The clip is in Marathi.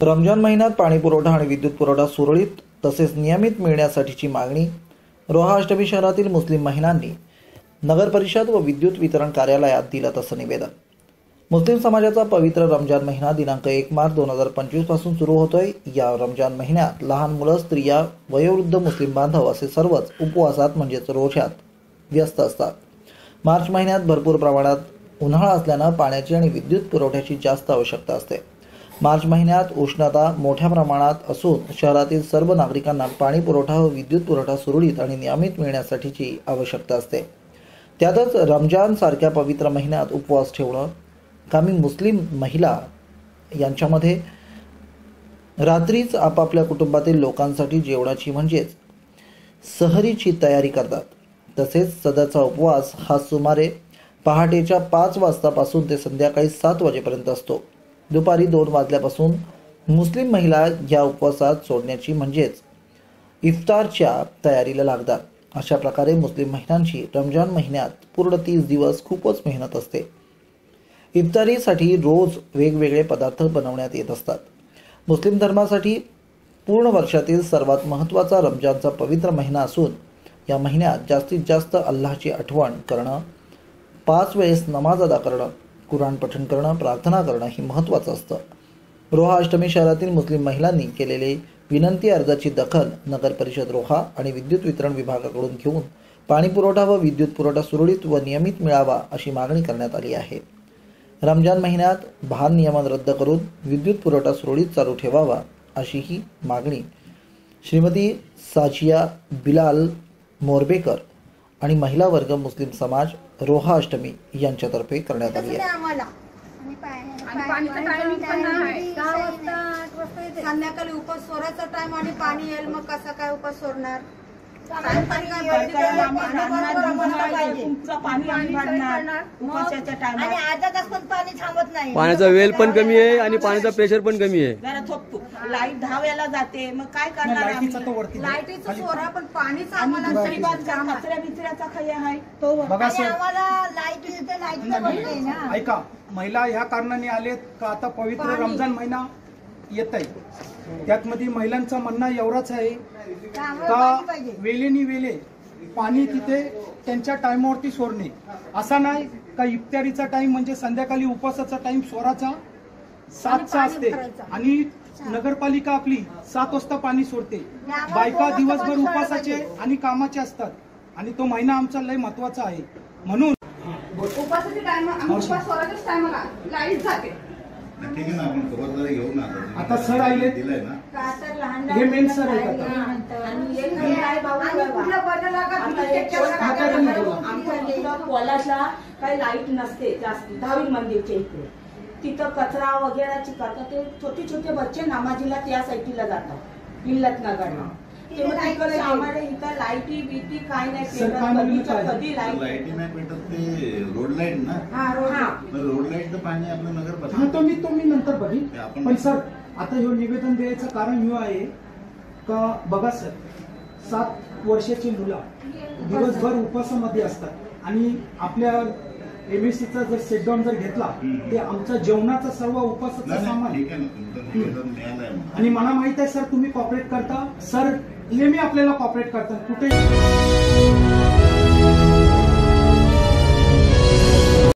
रमजान महिन्यात पाणी पुरवठा आणि विद्युत पुरवठा सुरळीत तसेच नियमित मिळण्यासाठीची मागणी रोहा अष्टमी शहरातील मुस्लिम महिलांनी नगर परिषद व विद्युत वितरण कार्यालयात दिलं तसं निवेदन। मुस्लिम समाजाचा पवित्र रमजान महिना दिनांक 1 मार्च 2025 पासून सुरू होतोय। या रमजान महिन्यात लहान मुलं, स्त्रिया, वयोवृद्ध, मुस्लिम बांधव असे सर्वच उपवासात म्हणजेच रोजात व्यस्त असतात। मार्च महिन्यात भरपूर प्रमाणात उन्हाळा असल्याने पाण्याची आणि विद्युत पुरवठ्याची जास्त आवश्यकता असते। मार्च महिन्यात उष्णता मोठ्या प्रमाणात असून शहरातील सर्व नागरिकांना पाणी पुरवठा व विद्युत पुरवठा सुरळीत आणि नियमित मिळण्यासाठीची आवश्यकता असते। त्यातच रमजान सारख्या पवित्र महिन्यात उपवास ठेवणं कामी मुस्लिम महिला यांच्यामध्ये रात्रीच आपापल्या कुटुंबातील लोकांसाठी जेवणाची म्हणजेच सहरीची तयारी करतात। तसेच सदरचा उपवास हा सुमारे पहाटेच्या 5 वाजतापासून ते संध्याकाळी 7 वाजेपर्यंत असतो। दुपारी 2 वाजल्यापासून मुस्लिम महिला या उपवासात सोडण्याची म्हणजेच इफ्तारच्या तयारीला लागतात। अशा प्रकारे मुस्लिम महिलांची रमजान महिन्यात पूर्ण 30 दिवस खूपच मेहनत असते। इफ्तारीसाठी रोज वेगवेगळे पदार्थ बनवण्यात येत असतात। मुस्लिम धर्मासाठी पूर्ण वर्षातील सर्वात महत्त्वाचा रमजानचा पवित्र महिना असून या महिन्यात जास्तीत जास्त अल्लाहची आठवण करणं, 5 वेळेस नमाज अदा करणं, कुराण पठण करणं, प्रार्थना करणं हे महत्त्वाचं असतं। रोहा अष्टमी शहरातील मुस्लिम महिलांनी केलेले विनंती अर्जाची दखल नगर परिषद रोहा आणि विद्युत वितरण विभागाकडून घेऊन पाणी पुरवठा व विद्युत पुरवठा सुरळीत व नियमित मिळावा अशी मागणी करण्यात आली आहे। रमजान महिन्यात भारनियमन रद्द करून विद्युत पुरवठा सुरळीत चालू ठेवावा अशी ही मागणी श्रीमती साजिया बिलाल मोरबेकर आणि महिला वर्ग मुस्लिम समाज रोहा अष्टमी यांच्यातर्फे करण्यात आली आहे। संध्याकाळी उपवास सोडायचा टाइम आणि पाणी येईल, मग कसं काय उपवास सोडणार? पाण्याचा वेल पण कमी आहे आणि पाण्याचा प्रेशर पण कमी आहे। लाईट 10 वेळेला जाते, मग काय करणार? लाईटीचं सोडा, पण पाणीच आम्हाला कचऱ्याचा खाई आहे तो बघा सर। आम्हाला लाईट येते, लाईट ना। ऐका, महिला ह्या कारणाने आलेत का आता पवित्र रमजान महिना येत आहे, त्यात मध्ये महिलांचं म्हणणं एवढंच आहे का वेळेनी वेळे पाणी तिथे त्यांच्या टाइमवरती सोडणे। असा नाही का इफ्तारीचा टाइम म्हणजे संध्याकाळी उपवासाचा टाइम सोराचा 7चा असते आणि नगरपालिका आपली 7 वाजता पाणी सोडते। बायका दिवसभर उपवासाचे आणि कामाचे असतात आणि तो महिना आमचा लय महत्वाचा आहे। म्हणून उपवासाचे टाइम उपवास सोडायच्या टाइमला लाईट जाते। ठीक आहे ना, आपण खबरदारी घेऊ ना। आता सर आले दिलाय ना, हे मेन सर आहेत। आमच्या कॉलेजला काही लाईट नसते जास्त, 10 मंदिरच्या इकडे तिथं कचरा वगैरेची करतात। ते छोटे छोटे बच्चे नामाजीला त्या साईडला जातात हिल्लतनगरला। आम्हाला इथं लाईटी बीटी काय नाही, कधी लाईटी नाही भेटत, ते रोड लाईट ना। रोड लाईटचं पाणी आपलं नगर परिषद तो मी नंतर बघीन। पण सर आता हे निवेदन द्यायचं कारण हे आहे का बघा सर, 7 वर्षाची मुलं दिवसभर उपवासामध्ये असतात आणि आपल्या एमएससीचा जर सेटडाऊन जर घेतला ते आमचा जेवणाचा सर्व उपवासाचा सामान आणि मला माहित आहे सर तुम्ही कॉपरेट करता सर, नेहमी आपल्याला कॉपरेट करतात कुठे